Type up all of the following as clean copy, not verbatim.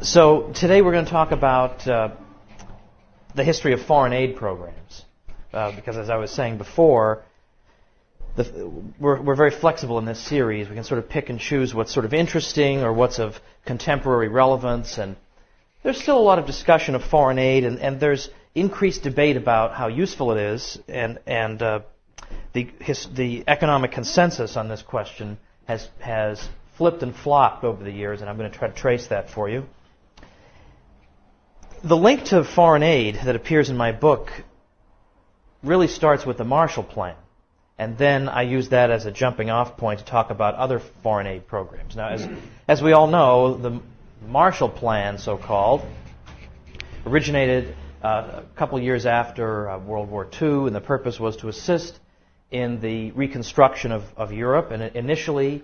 So today we're going to talk about the history of foreign aid programs, because as I was saying before, we're very flexible in this series. We can sort of pick and choose what's sort of interesting or what's of contemporary relevance, and there's still a lot of discussion of foreign aid, and there's increased debate about how useful it is, and the economic consensus on this question has flipped and flopped over the years, and I'm going to try to trace that for you. The link to foreign aid that appears in my book really starts with the Marshall Plan, and then I use that as a jumping off point to talk about other foreign aid programs. Now, as we all know, the Marshall Plan, so-called, originated a couple years after World War II, and the purpose was to assist in the reconstruction of Europe. And initially,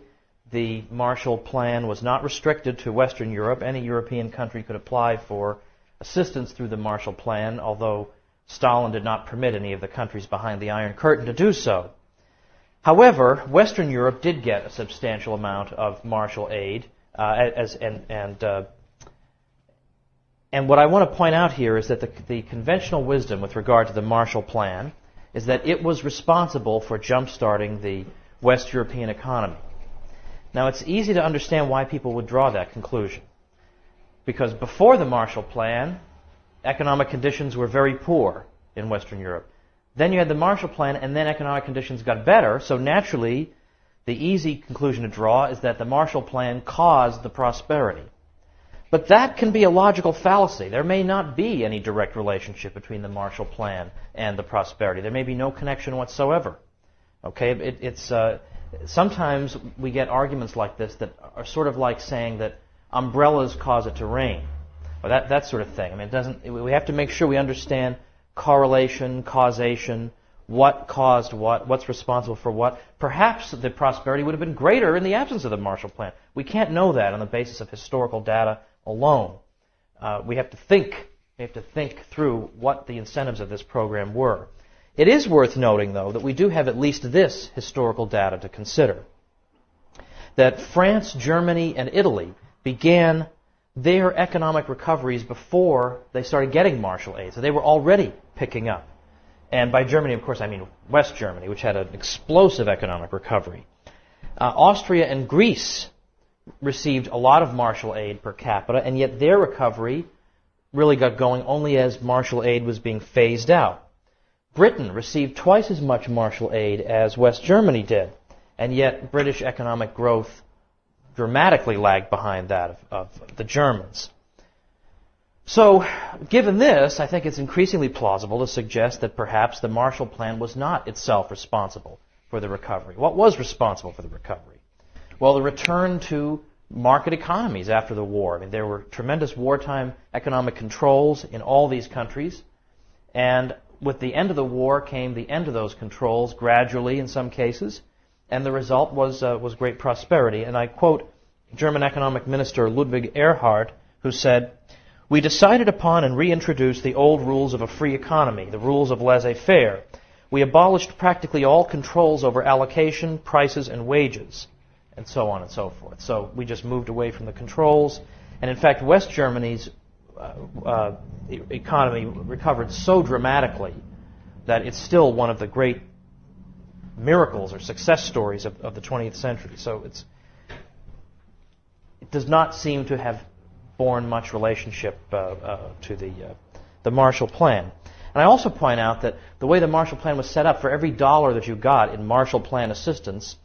the Marshall Plan was not restricted to Western Europe. Any European country could apply for assistance through the Marshall Plan, although Stalin did not permit any of the countries behind the Iron Curtain to do so. However, Western Europe did get a substantial amount of Marshall aid, and what I want to point out here is that the conventional wisdom with regard to the Marshall Plan is that it was responsible for jump-starting the West European economy. Now, it's easy to understand why people would draw that conclusion, because before the Marshall Plan, economic conditions were very poor in Western Europe. Then you had the Marshall Plan, and then economic conditions got better, so naturally, the easy conclusion to draw is that the Marshall Plan caused the prosperity. But that can be a logical fallacy. There may not be any direct relationship between the Marshall Plan and the prosperity. There may be no connection whatsoever. Okay, sometimes we get arguments like this that are sort of like saying that umbrellas cause it to rain, or that sort of thing. I mean, we have to make sure we understand correlation, causation, what caused what, what's responsible for what. Perhaps the prosperity would have been greater in the absence of the Marshall Plan. We can't know that on the basis of historical data alone. We have to think through what the incentives of this program were. It is worth noting, though, that we do have at least this historical data to consider: that France, Germany, and Italy began their economic recoveries before they started getting Marshall aid. So they were already picking up. And by Germany, of course, I mean West Germany, which had an explosive economic recovery. Austria and Greece received a lot of Marshall aid per capita, and yet their recovery really got going only as Marshall aid was being phased out. Britain received twice as much Marshall aid as West Germany did, and yet British economic growth dramatically lagged behind that of the Germans. So, given this, I think it's increasingly plausible to suggest that perhaps the Marshall Plan was not itself responsible for the recovery. What was responsible for the recovery? Well, the return to market economies after the war. I mean, there were tremendous wartime economic controls in all these countries, and with the end of the war came the end of those controls gradually in some cases, and the result was great prosperity. And I quote German economic minister Ludwig Erhard, who said, "We decided upon and reintroduced the old rules of a free economy, the rules of laissez-faire. We abolished practically all controls over allocation, prices, and wages," and so on and so forth. So we just moved away from the controls. And in fact, West Germany's economy recovered so dramatically that it's still one of the great miracles or success stories of the 20th century. So it does not seem to have borne much relationship to the Marshall Plan. And I also point out that the way the Marshall Plan was set up, for every dollar that you got in Marshall Plan assistance,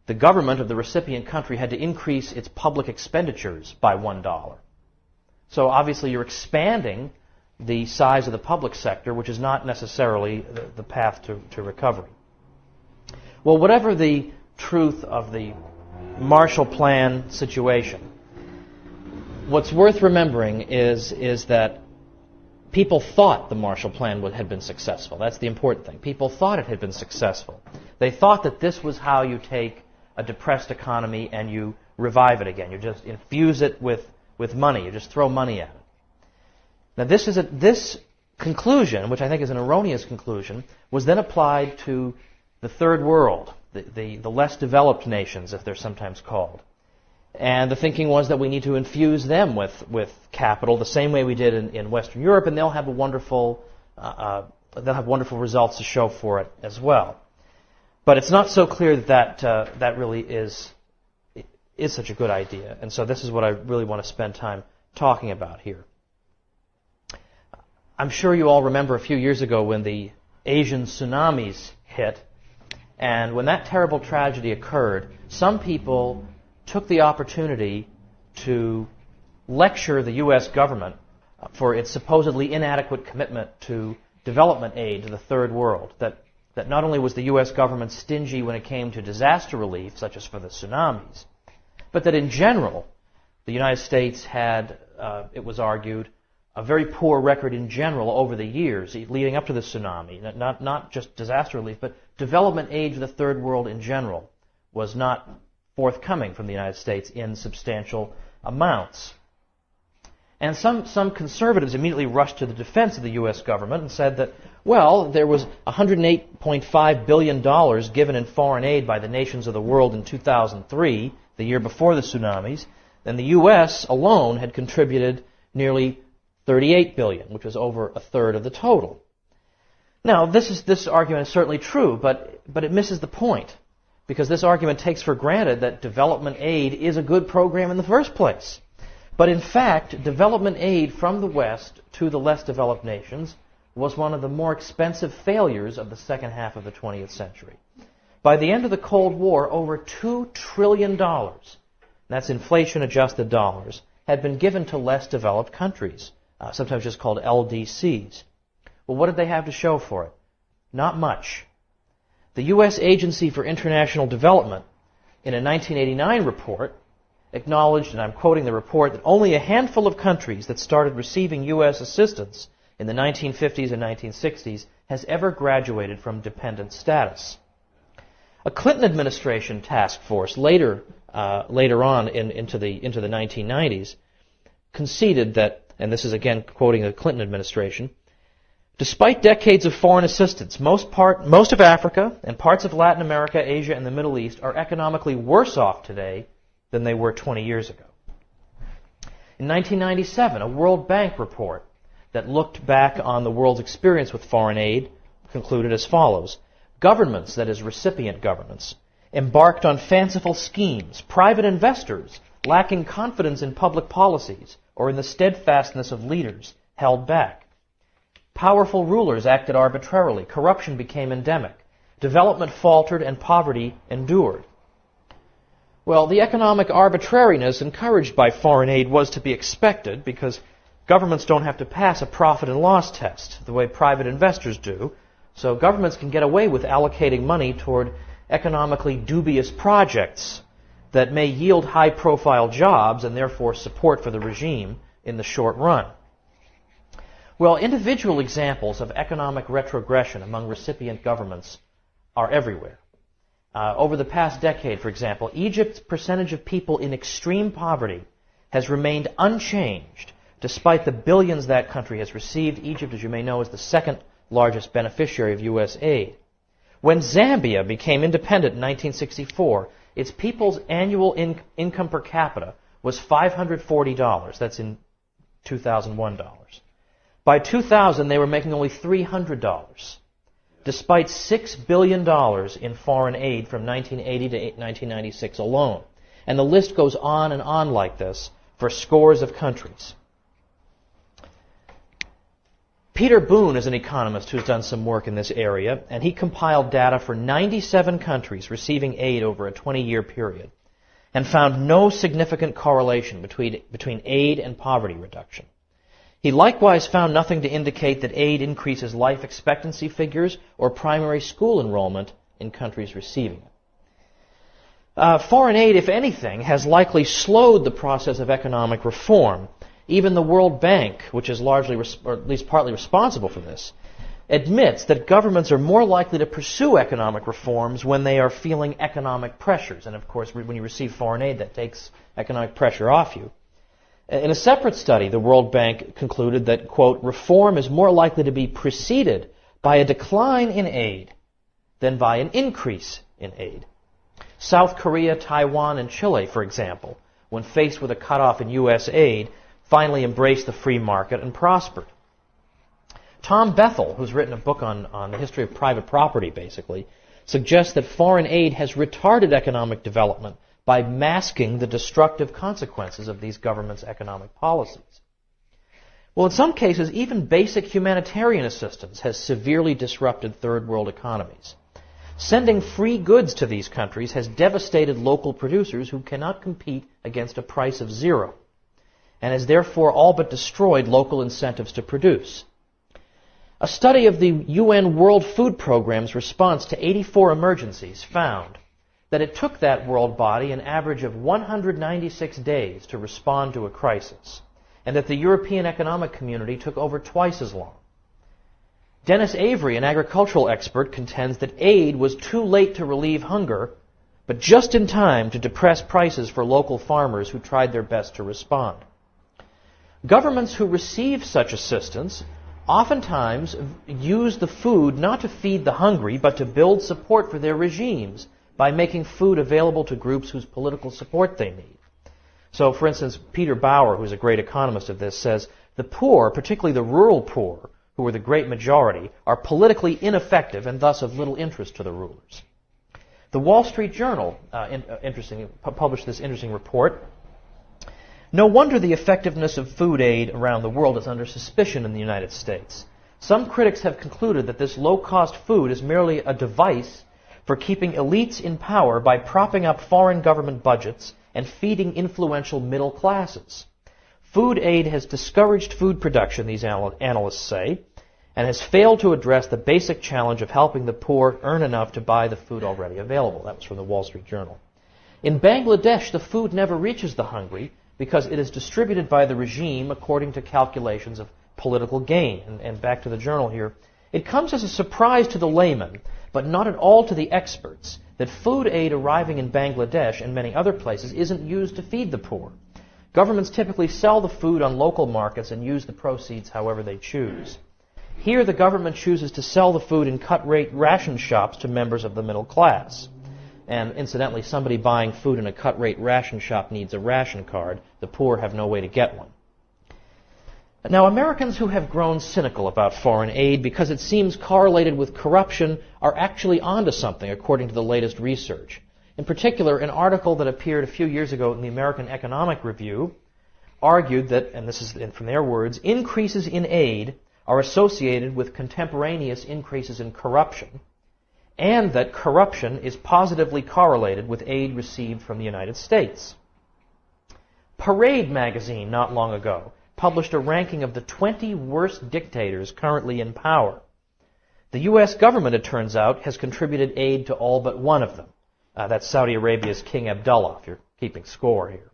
the government of the recipient country had to increase its public expenditures by $1. So obviously you're expanding the size of the public sector, which is not necessarily the path to recovery. Well, whatever the truth of the Marshall Plan situation, what's worth remembering is that people thought the Marshall Plan had been successful. That's the important thing. People thought it had been successful. They thought that this was how you take a depressed economy and you revive it again. You just infuse it with money. You just throw money at it. Now, this conclusion, which I think is an erroneous conclusion, was then applied to the Third World, the less developed nations, as they're sometimes called. And the thinking was that we need to infuse them with capital the same way we did in Western Europe, and they'll have wonderful results to show for it as well. But it's not so clear that really is such a good idea. And so this is what I really want to spend time talking about here. I'm sure you all remember a few years ago when the Asian tsunamis hit, and when that terrible tragedy occurred, some people took the opportunity to lecture the U.S. government for its supposedly inadequate commitment to development aid to the third world, that not only was the U.S. government stingy when it came to disaster relief, such as for the tsunamis, but that in general, the United States had, it was argued, a very poor record in general over the years leading up to the tsunami. Not just disaster relief, but development aid to the third world in general was not forthcoming from the United States in substantial amounts. And some conservatives immediately rushed to the defense of the U.S. government and said that, well, there was $108.5 billion given in foreign aid by the nations of the world in 2003, the year before the tsunamis, and the U.S. alone had contributed nearly $38 billion, which was over a third of the total. Now, this argument is certainly true, but it misses the point, because this argument takes for granted that development aid is a good program in the first place. But in fact, development aid from the West to the less developed nations was one of the more expensive failures of the second half of the 20th century. By the end of the Cold War, over $2 trillion, that's inflation-adjusted dollars, had been given to less developed countries, sometimes just called LDCs. Well, what did they have to show for it? Not much. The U.S. Agency for International Development, in a 1989 report, acknowledged, and I'm quoting the report, that only a handful of countries that started receiving U.S. assistance in the 1950s and 1960s has ever graduated from dependent status. A Clinton administration task force later on into the 1990s conceded that, and this is again quoting the Clinton administration, despite decades of foreign assistance, most of Africa and parts of Latin America, Asia, and the Middle East are economically worse off today than they were 20 years ago. In 1997, a World Bank report that looked back on the world's experience with foreign aid concluded as follows. Governments, that is recipient governments, embarked on fanciful schemes. Private investors, lacking confidence in public policies or in the steadfastness of leaders, held back. Powerful rulers acted arbitrarily. Corruption became endemic. Development faltered and poverty endured. Well, the economic arbitrariness encouraged by foreign aid was to be expected because governments don't have to pass a profit and loss test the way private investors do, so governments can get away with allocating money toward economically dubious projects that may yield high-profile jobs and therefore support for the regime in the short run. Well, individual examples of economic retrogression among recipient governments are everywhere. Over the past decade, for example, Egypt's percentage of people in extreme poverty has remained unchanged despite the billions that country has received. Egypt, as you may know, is the second largest beneficiary of U.S. aid. When Zambia became independent in 1964, its people's annual income per capita was $540. That's in 2001 dollars. By 2000, they were making only $300. Despite $6 billion in foreign aid from 1980 to 1996 alone. And the list goes on and on like this for scores of countries. Peter Boone is an economist who's done some work in this area, and he compiled data for 97 countries receiving aid over a 20-year period and found no significant correlation between aid and poverty reduction. He likewise found nothing to indicate that aid increases life expectancy figures or primary school enrollment in countries receiving it. Foreign aid, if anything, has likely slowed the process of economic reform. Even the World Bank, which is largely, or at least partly responsible for this, admits that governments are more likely to pursue economic reforms when they are feeling economic pressures. And of course, when you receive foreign aid, that takes economic pressure off you. In a separate study, the World Bank concluded that, quote, reform is more likely to be preceded by a decline in aid than by an increase in aid. South Korea, Taiwan, and Chile, for example, when faced with a cutoff in U.S. aid, finally embraced the free market and prospered. Tom Bethel, who's written a book on the history of private property, basically, suggests that foreign aid has retarded economic development by masking the destructive consequences of these governments' economic policies. Well, in some cases, even basic humanitarian assistance has severely disrupted third world economies. Sending free goods to these countries has devastated local producers who cannot compete against a price of zero, and has therefore all but destroyed local incentives to produce. A study of the UN World Food Programme's response to 84 emergencies found that it took that world body an average of 196 days to respond to a crisis, and that the European Economic Community took over twice as long. Dennis Avery, an agricultural expert, contends that aid was too late to relieve hunger, but just in time to depress prices for local farmers who tried their best to respond. Governments who receive such assistance oftentimes use the food not to feed the hungry, but to build support for their regimes by making food available to groups whose political support they need. So, for instance, Peter Bauer, who's a great economist of this, says, the poor, particularly the rural poor, who are the great majority, are politically ineffective and thus of little interest to the rulers. The Wall Street Journal published this interesting report. No wonder the effectiveness of food aid around the world is under suspicion in the United States. Some critics have concluded that this low-cost food is merely a device for keeping elites in power by propping up foreign government budgets and feeding influential middle classes. Food aid has discouraged food production, these analysts say, and has failed to address the basic challenge of helping the poor earn enough to buy the food already available. That was from the Wall Street Journal. In Bangladesh, the food never reaches the hungry because it is distributed by the regime according to calculations of political gain. And back to the journal here. It comes as a surprise to the layman, but not at all to the experts, that food aid arriving in Bangladesh and many other places isn't used to feed the poor. Governments typically sell the food on local markets and use the proceeds however they choose. Here, the government chooses to sell the food in cut-rate ration shops to members of the middle class. And incidentally, somebody buying food in a cut-rate ration shop needs a ration card. The poor have no way to get one. Now, Americans who have grown cynical about foreign aid because it seems correlated with corruption are actually onto something, according to the latest research. In particular, an article that appeared a few years ago in the American Economic Review argued that, and this is from their words, increases in aid are associated with contemporaneous increases in corruption, and that corruption is positively correlated with aid received from the United States. Parade magazine, not long ago, published a ranking of the 20 worst dictators currently in power. The U.S. government, it turns out, has contributed aid to all but one of them. That's Saudi Arabia's King Abdullah, if you're keeping score here.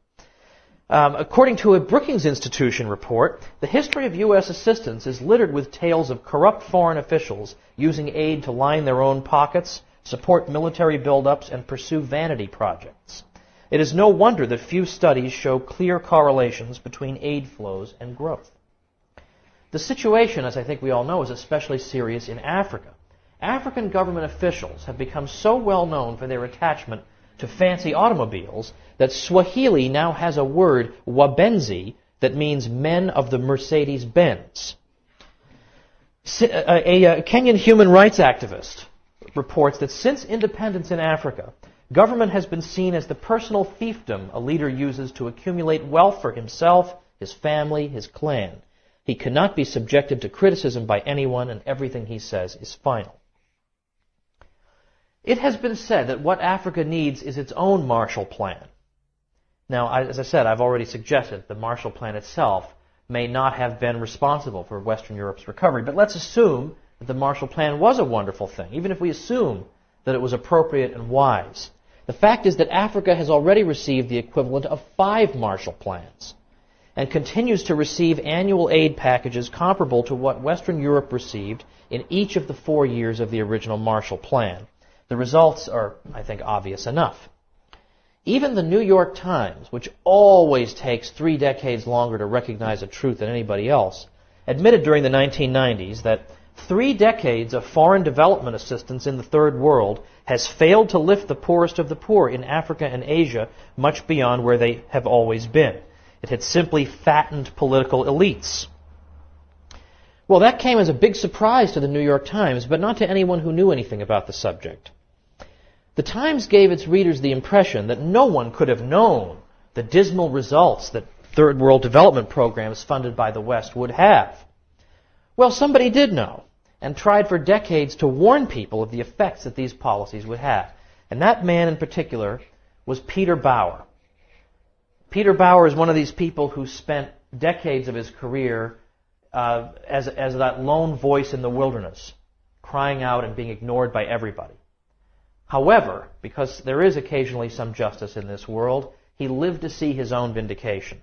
According to a Brookings Institution report, the history of U.S. assistance is littered with tales of corrupt foreign officials using aid to line their own pockets, support military buildups, and pursue vanity projects. It is no wonder that few studies show clear correlations between aid flows and growth. The situation, as I think we all know, is especially serious in Africa. African government officials have become so well known for their attachment to fancy automobiles that Swahili now has a word, wabenzi, that means men of the Mercedes-Benz. A Kenyan human rights activist reports that since independence in Africa, government has been seen as the personal fiefdom a leader uses to accumulate wealth for himself, his family, his clan. He cannot be subjected to criticism by anyone, and everything he says is final. It has been said that what Africa needs is its own Marshall Plan. Now, as I said, I've already suggested the Marshall Plan itself may not have been responsible for Western Europe's recovery, but let's assume that the Marshall Plan was a wonderful thing, even if we assume that it was appropriate and wise. The fact is that Africa has already received the equivalent of 5 Marshall Plans and continues to receive annual aid packages comparable to what Western Europe received in each of the 4 years of the original Marshall Plan. The results are, I think, obvious enough. Even the New York Times, which always takes 3 decades longer to recognize a truth than anybody else, admitted during the 1990s that 3 decades of foreign development assistance in the Third World has failed to lift the poorest of the poor in Africa and Asia much beyond where they have always been. It had simply fattened political elites. Well, that came as a big surprise to the New York Times, but not to anyone who knew anything about the subject. The Times gave its readers the impression that no one could have known the dismal results that Third World development programs funded by the West would have. Well, somebody did know, and tried for decades to warn people of the effects that these policies would have. And that man in particular was Peter Bauer. Peter Bauer is one of these people who spent decades of his career as that lone voice in the wilderness, crying out and being ignored by everybody. However, because there is occasionally some justice in this world, he lived to see his own vindication.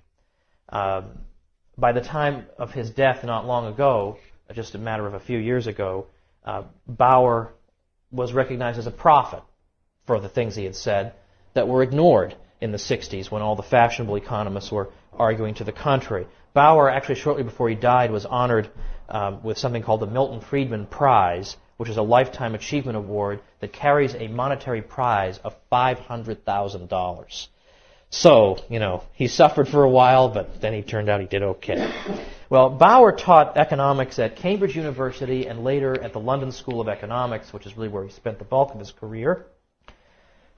By the time of his death not long ago, just a matter of a few years ago, Bauer was recognized as a prophet for the things he had said that were ignored in the 60s when all the fashionable economists were arguing to the contrary. Bauer, actually shortly before he died, was honored with something called the Milton Friedman Prize, which is a lifetime achievement award that carries a monetary prize of $500,000. So, he suffered for a while, but then he turned out he did okay. Well, Bauer taught economics at Cambridge University and later at the London School of Economics, which is really where he spent the bulk of his career.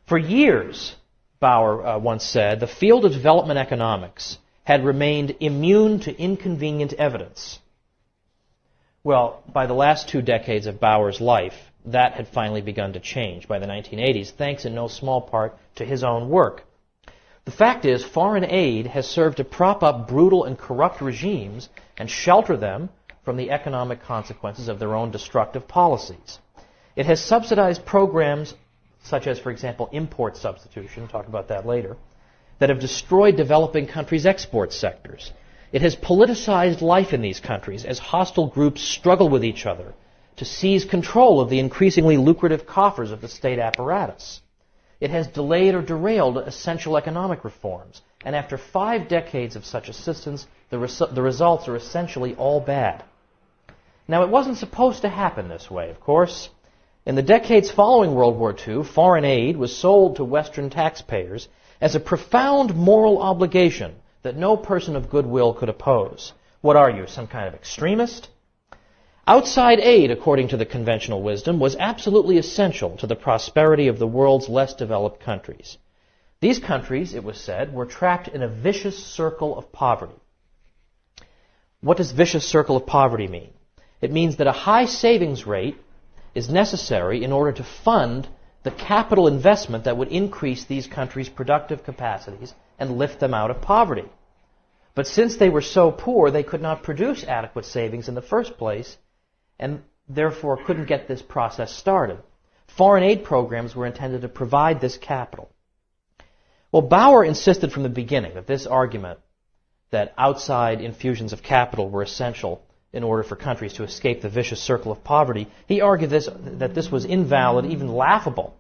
For years, Bauer once said, the field of development economics had remained immune to inconvenient evidence. Well, by the last 2 decades of Bauer's life, that had finally begun to change by the 1980s, thanks in no small part to his own work. The fact is, foreign aid has served to prop up brutal and corrupt regimes and shelter them from the economic consequences of their own destructive policies. It has subsidized programs such as, for example, import substitution, talk about that later, that have destroyed developing countries' export sectors. It has politicized life in these countries as hostile groups struggle with each other to seize control of the increasingly lucrative coffers of the state apparatus. It has delayed or derailed essential economic reforms, and after 5 decades of such assistance, the results are essentially all bad. Now, it wasn't supposed to happen this way, of course. In the decades following World War II, foreign aid was sold to Western taxpayers as a profound moral obligation that no person of goodwill could oppose. What are you, some kind of extremist? Outside aid, according to the conventional wisdom, was absolutely essential to the prosperity of the world's less developed countries. These countries, it was said, were trapped in a vicious circle of poverty. What does vicious circle of poverty mean? It means that a high savings rate is necessary in order to fund the capital investment that would increase these countries' productive capacities and lift them out of poverty. But since they were so poor, they could not produce adequate savings in the first place, and therefore couldn't get this process started. Foreign aid programs were intended to provide this capital. Well, Bauer insisted from the beginning that this argument that outside infusions of capital were essential in order for countries to escape the vicious circle of poverty, he argued that this was invalid, even laughable.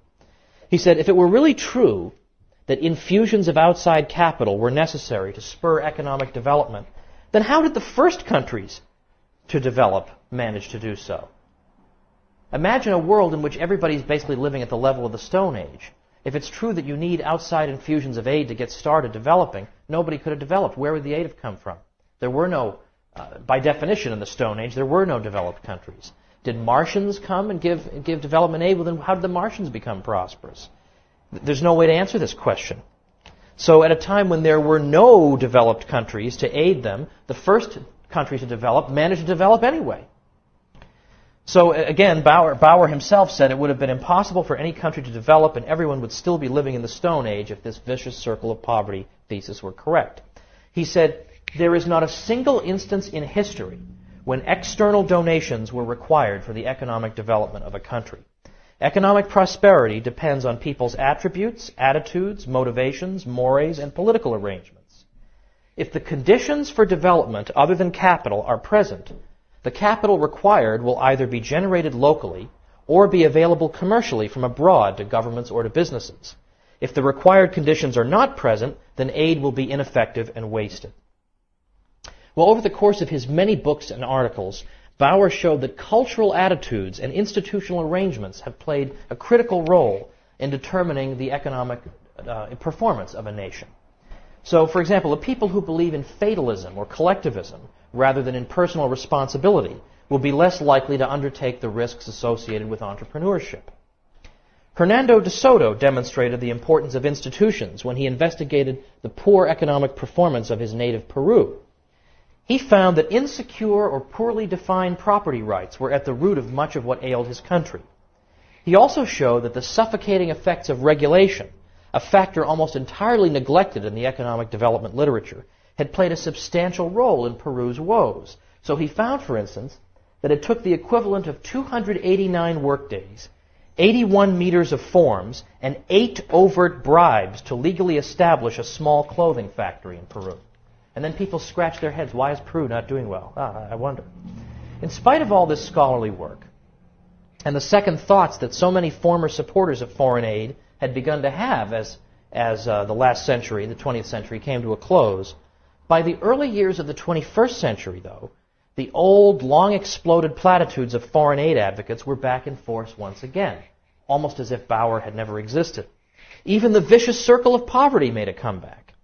He said, if it were really true that infusions of outside capital were necessary to spur economic development, then how did the first countries to develop manage to do so? Imagine a world in which everybody's basically living at the level of the Stone Age. If it's true that you need outside infusions of aid to get started developing, nobody could have developed. Where would the aid have come from? There were no, by definition in the Stone Age, there were no developed countries. Did Martians come and give development aid? Well, then how did the Martians become prosperous? There's no way to answer this question. So at a time when there were no developed countries to aid them, the first countries to develop managed to develop anyway. So again, Bauer himself said it would have been impossible for any country to develop and everyone would still be living in the Stone Age if this vicious circle of poverty thesis were correct. He said, there is not a single instance in history when external donations were required for the economic development of a country. Economic prosperity depends on people's attributes, attitudes, motivations, mores, and political arrangements. If the conditions for development other than capital are present, the capital required will either be generated locally or be available commercially from abroad to governments or to businesses. If the required conditions are not present, then aid will be ineffective and wasted. Well, over the course of his many books and articles, Bauer showed that cultural attitudes and institutional arrangements have played a critical role in determining the economic performance of a nation. So, for example, the people who believe in fatalism or collectivism rather than in personal responsibility will be less likely to undertake the risks associated with entrepreneurship. Hernando de Soto demonstrated the importance of institutions when he investigated the poor economic performance of his native Peru. He found that insecure or poorly defined property rights were at the root of much of what ailed his country. He also showed that the suffocating effects of regulation, a factor almost entirely neglected in the economic development literature, had played a substantial role in Peru's woes. So he found, for instance, that it took the equivalent of 289 workdays, 81 meters of forms, and 8 overt bribes to legally establish a small clothing factory in Peru. And then people scratch their heads, why is Peru not doing well? I wonder. In spite of all this scholarly work, and the second thoughts that so many former supporters of foreign aid had begun to have as the last century, the 20th century, came to a close, by the early years of the 21st century, though, the old, long-exploded platitudes of foreign aid advocates were back in force once again, almost as if Bauer had never existed. Even the vicious circle of poverty made a comeback.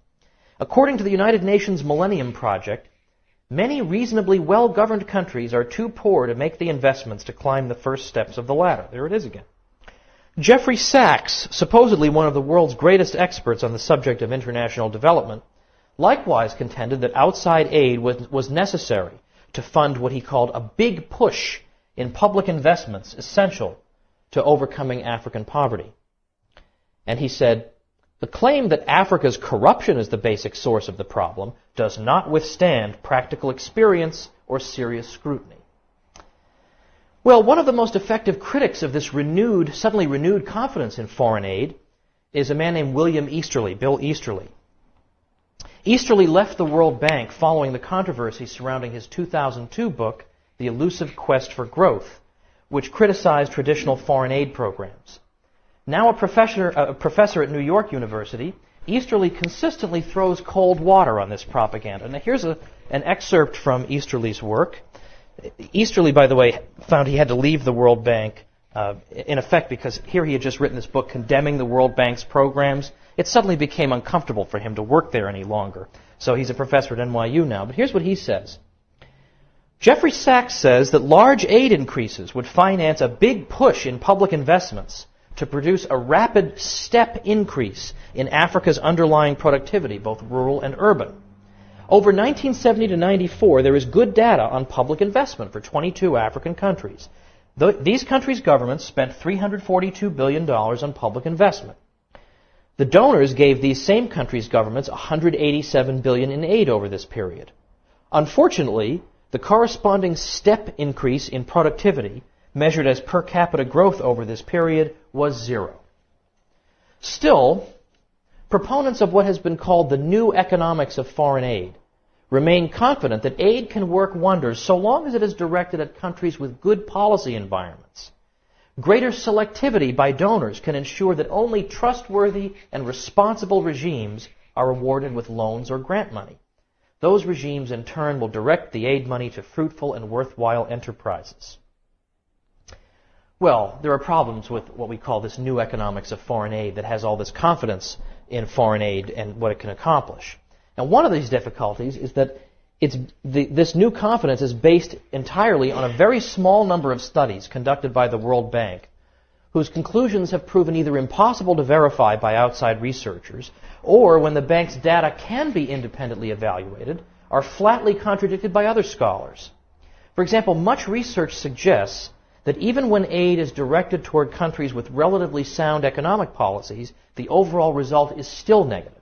According to the United Nations Millennium Project, many reasonably well-governed countries are too poor to make the investments to climb the first steps of the ladder. There it is again. Jeffrey Sachs, supposedly one of the world's greatest experts on the subject of international development, likewise contended that outside aid was necessary to fund what he called a big push in public investments essential to overcoming African poverty. And he said, the claim that Africa's corruption is the basic source of the problem does not withstand practical experience or serious scrutiny. Well, one of the most effective critics of this suddenly renewed confidence in foreign aid is a man named William Easterly, Bill Easterly. Easterly left the World Bank following the controversy surrounding his 2002 book, The Elusive Quest for Growth, which criticized traditional foreign aid programs. Now a professor at New York University, Easterly consistently throws cold water on this propaganda. Now here's an excerpt from Easterly's work. Easterly, by the way, found he had to leave the World Bank in effect because here he had just written this book condemning the World Bank's programs. It suddenly became uncomfortable for him to work there any longer. So he's a professor at NYU now. But here's what he says. Jeffrey Sachs says that large aid increases would finance a big push in public investments to produce a rapid step increase in Africa's underlying productivity, both rural and urban. Over 1970 to 94, there is good data on public investment for 22 African countries. These countries' governments spent $342 billion on public investment. The donors gave these same countries' governments $187 billion in aid over this period. Unfortunately, the corresponding step increase in productivity, measured as per capita growth over this period, was zero. Still, proponents of what has been called the new economics of foreign aid remain confident that aid can work wonders so long as it is directed at countries with good policy environments. Greater selectivity by donors can ensure that only trustworthy and responsible regimes are rewarded with loans or grant money. Those regimes, in turn, will direct the aid money to fruitful and worthwhile enterprises. Well, there are problems with what we call this new economics of foreign aid that has all this confidence in foreign aid and what it can accomplish. And one of these difficulties is that this new confidence is based entirely on a very small number of studies conducted by the World Bank, whose conclusions have proven either impossible to verify by outside researchers, or when the bank's data can be independently evaluated, are flatly contradicted by other scholars. For example, much research suggests that even when aid is directed toward countries with relatively sound economic policies, the overall result is still negative.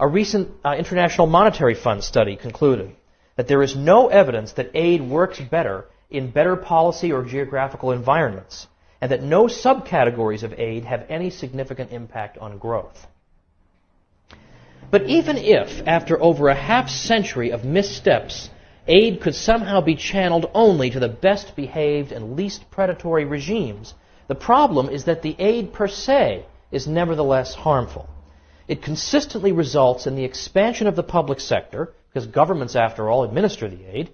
A recent International Monetary Fund study concluded that there is no evidence that aid works better in better policy or geographical environments, and that no subcategories of aid have any significant impact on growth. But even if, after over a half-century of missteps, aid could somehow be channeled only to the best behaved and least predatory regimes, the problem is that the aid per se is nevertheless harmful. It consistently results in the expansion of the public sector, because governments, after all, administer the aid,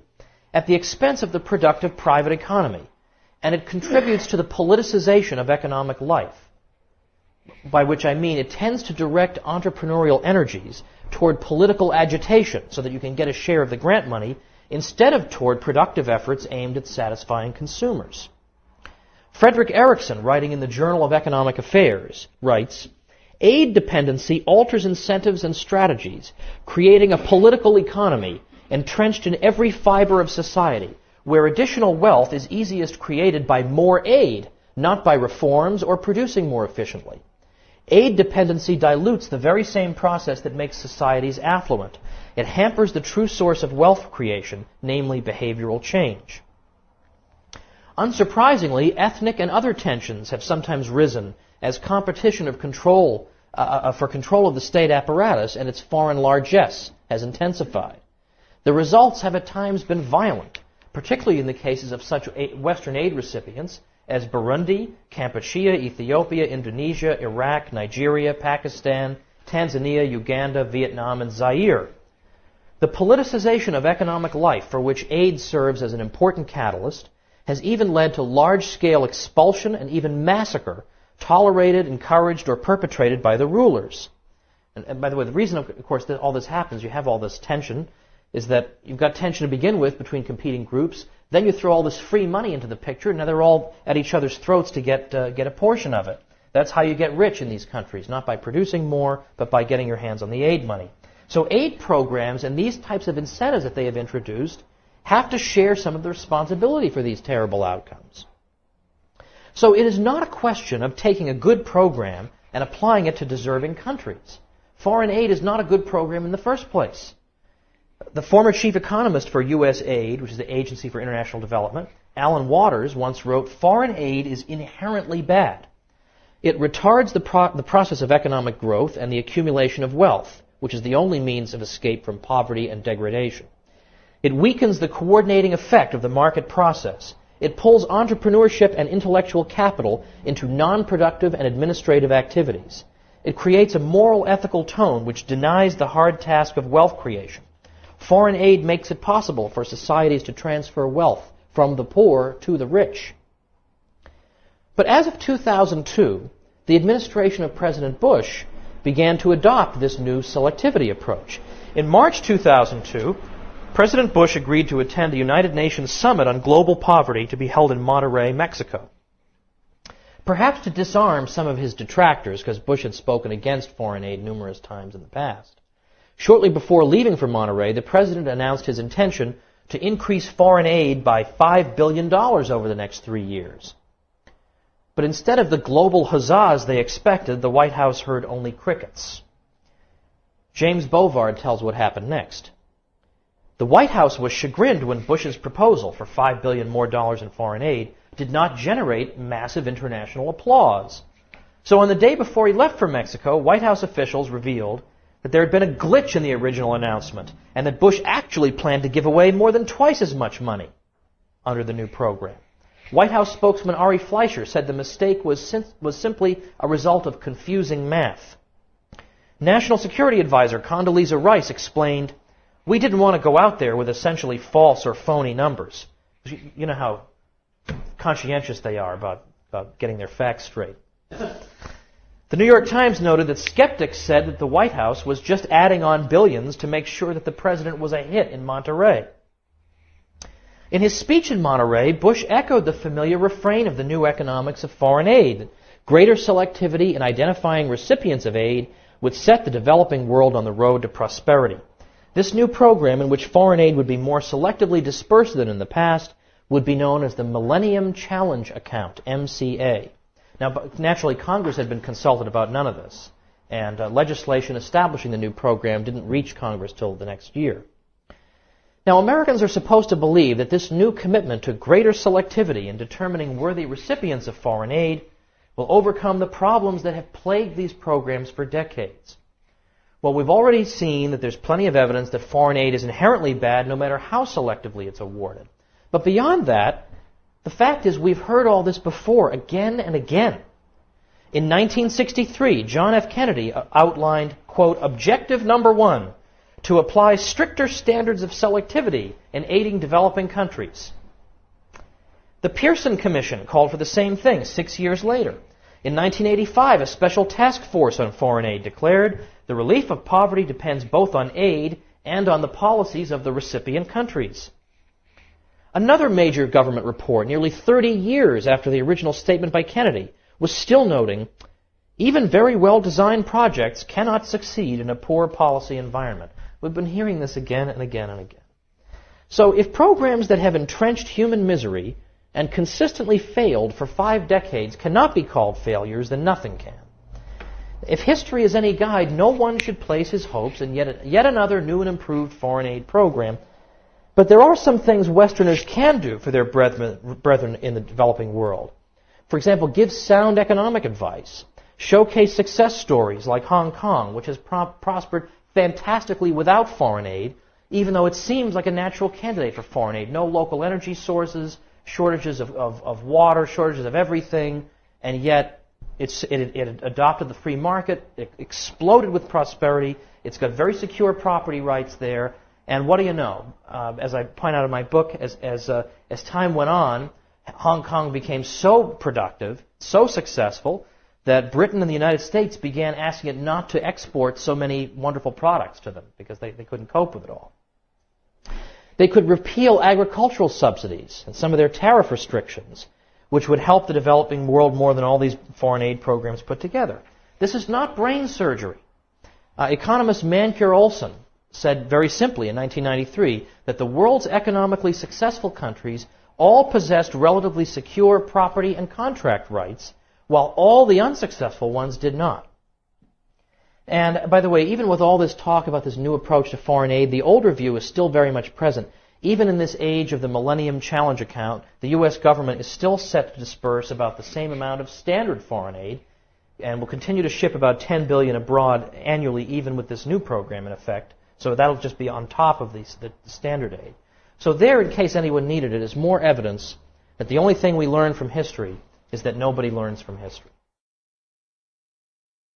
at the expense of the productive private economy, and it contributes to the politicization of economic life, by which I mean it tends to direct entrepreneurial energies toward political agitation so that you can get a share of the grant money instead of toward productive efforts aimed at satisfying consumers. Frederick Erickson, writing in the Journal of Economic Affairs, writes, "Aid dependency alters incentives and strategies, creating a political economy entrenched in every fiber of society, where additional wealth is easiest created by more aid, not by reforms or producing more efficiently. Aid dependency dilutes the very same process that makes societies affluent. It hampers the true source of wealth creation, namely behavioral change." Unsurprisingly, ethnic and other tensions have sometimes risen as competition of control for control of the state apparatus and its foreign largesse has intensified. The results have at times been violent, particularly in the cases of such Western aid recipients as Burundi, Kampuchea, Ethiopia, Indonesia, Iraq, Nigeria, Pakistan, Tanzania, Uganda, Vietnam, and Zaire. The politicization of economic life, for which aid serves as an important catalyst, has even led to large-scale expulsion and even massacre tolerated, encouraged, or perpetrated by the rulers. And by the way, the reason, of course, that all this happens, you have all this tension, is that you've got tension to begin with between competing groups. Then you throw all this free money into the picture, and now they're all at each other's throats to get a portion of it. That's how you get rich in these countries, not by producing more, but by getting your hands on the aid money. So aid programs and these types of incentives that they have introduced have to share some of the responsibility for these terrible outcomes. So it is not a question of taking a good program and applying it to deserving countries. Foreign aid is not a good program in the first place. The former chief economist for U.S. Aid, which is the Agency for International Development, Alan Waters, once wrote, "Foreign aid is inherently bad. It retards the process of economic growth and the accumulation of wealth, which is the only means of escape from poverty and degradation. It weakens the coordinating effect of the market process. It pulls entrepreneurship and intellectual capital into non-productive and administrative activities. It creates a moral ethical tone which denies the hard task of wealth creation. Foreign aid makes it possible for societies to transfer wealth from the poor to the rich." But as of 2002, the administration of President Bush began to adopt this new selectivity approach. In March 2002, President Bush agreed to attend the United Nations Summit on Global Poverty to be held in Monterrey, Mexico. Perhaps to disarm some of his detractors, because Bush had spoken against foreign aid numerous times in the past. Shortly before leaving for Monterrey, the president announced his intention to increase foreign aid by $5 billion over the next 3 years. But instead of the global huzzas they expected, the White House heard only crickets. James Bovard tells what happened next. The White House was chagrined when Bush's proposal for $5 billion more in foreign aid did not generate massive international applause. So on the day before he left for Mexico, White House officials revealed that there had been a glitch in the original announcement and that Bush actually planned to give away more than twice as much money under the new program. White House spokesman Ari Fleischer said the mistake was simply a result of confusing math. National Security Advisor Condoleezza Rice explained, "We didn't want to go out there with essentially false or phony numbers." You know how conscientious they are about getting their facts straight. The New York Times noted that skeptics said that the White House was just adding on billions to make sure that the president was a hit in Monterrey. In his speech in Monterrey, Bush echoed the familiar refrain of the new economics of foreign aid. Greater selectivity in identifying recipients of aid would set the developing world on the road to prosperity. This new program, in which foreign aid would be more selectively dispersed than in the past, would be known as the Millennium Challenge Account, MCA. Now, naturally, Congress had been consulted about none of this, and legislation establishing the new program didn't reach Congress till the next year. Now, Americans are supposed to believe that this new commitment to greater selectivity in determining worthy recipients of foreign aid will overcome the problems that have plagued these programs for decades. Well, we've already seen that there's plenty of evidence that foreign aid is inherently bad no matter how selectively it's awarded. But beyond that, the fact is we've heard all this before again and again. In 1963, John F. Kennedy outlined, quote, "Objective number one, to apply stricter standards of selectivity in aiding developing countries. The Pearson Commission called for the same thing 6 years later. In 1985, a special task force on foreign aid declared the relief of poverty depends both on aid and on the policies of the recipient countries. Another major government report, nearly 30 years after the original statement by Kennedy, was still noting, even very well-designed projects cannot succeed in a poor policy environment. We've been hearing this again and again and again. So if programs that have entrenched human misery and consistently failed for 5 decades cannot be called failures, then nothing can. If history is any guide, no one should place his hopes in yet another new and improved foreign aid program. But there are some things Westerners can do for their brethren in the developing world. For example, give sound economic advice. Showcase success stories like Hong Kong, which has prospered fantastically without foreign aid, even though it seems like a natural candidate for foreign aid. No local energy sources, shortages of water, shortages of everything, and yet it adopted the free market, it exploded with prosperity, it's got very secure property rights there, and what do you know? As I point out in my book, as time went on, Hong Kong became so productive, so successful, that Britain and the United States began asking it not to export so many wonderful products to them because they couldn't cope with it all. They could repeal agricultural subsidies and some of their tariff restrictions, which would help the developing world more than all these foreign aid programs put together. This is not brain surgery. Economist Mancur Olson said very simply in 1993 that the world's economically successful countries all possessed relatively secure property and contract rights, while all the unsuccessful ones did not. And by the way, even with all this talk about this new approach to foreign aid, the older view is still very much present. Even in this age of the Millennium Challenge account, the U.S. government is still set to disperse about the same amount of standard foreign aid, and will continue to ship about $10 billion abroad annually, even with this new program in effect. So that'll just be on top of the standard aid. So there, in case anyone needed it, is more evidence that the only thing we learn from history is that nobody learns from history.